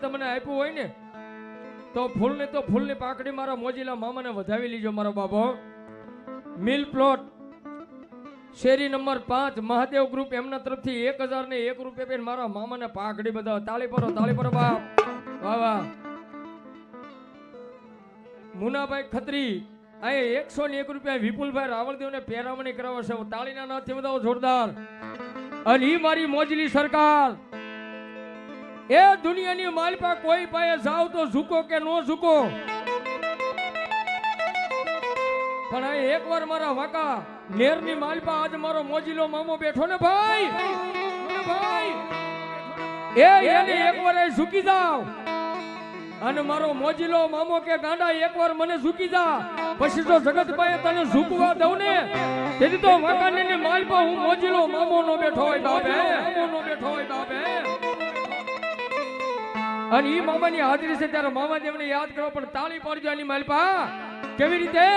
તમને આપ્યું હોય ને તો ફૂલની પાકડી મારા મોજીલા મામાને વધાવી લીજો મારો બાબો. મિલ પ્લોટ શેરી નંબર 5 મહાદેવ ગ્રુપ એમના તરફથી 1001 રૂપિયા મારા મામાને પાકડી બધા. તાળી પરો બાપ. વાહ વાહ. મુનાભાઈ ખત્રી અહીં 101 રૂપિયા વિપુલભાઈ રાવળદેવને પેરામણી કરાવે છે. તાળીના નાથથી બધા જોરદાર. અને ઈ મારી મોજલી સરકાર એ દુનિયાની માલપા કોઈ પાયે જાવ તો ઝૂકો કે નો ઝૂકો, પણ આ એકવાર મારા વાકા નેરની માલપા આજ મારો મોજીલો મામો બેઠો ને ભાઈ એને એકવાર ઝૂકી જાવ. અને મારો મોજીલો મામો કે ગાંડા એકવાર મને ઝૂકી જા, પછી તો જગત પાયે તને ઝૂકવા દઉં ને તેથી તો વાકાને માલપા હું મોજીલો મામો નો બેઠો હોય બાપે. અને ઈ મામાની હાજરી છે ત્યારે મામા દેવને યાદ કરો, પણ તાળી પાડજો આની માલપા. કેવી રીતે?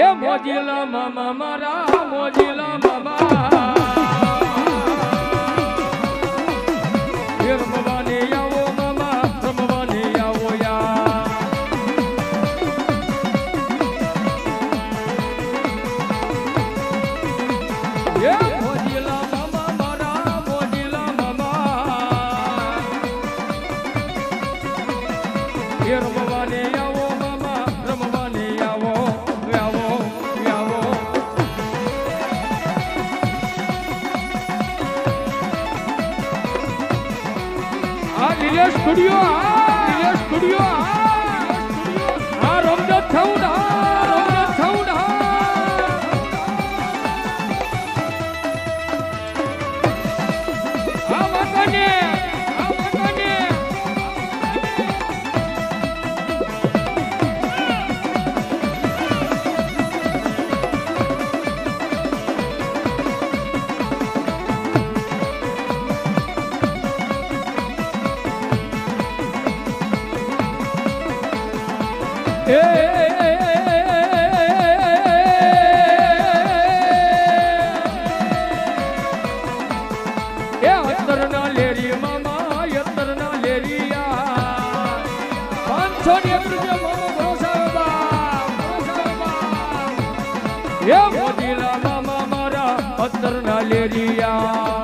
એ મોજીલા મામા મારા મોજીલા મામા રમવાને આવો મામા રમવાને આવો યા. એ મોજીલા મામા મારા મોજીલા મામા રમવાને આવો મામા રમવાને આવો. સ્ટુડિયો આ રમજાન સાઉન્ડ મોજીલા મામા મારા અત્તરના લેરિયા.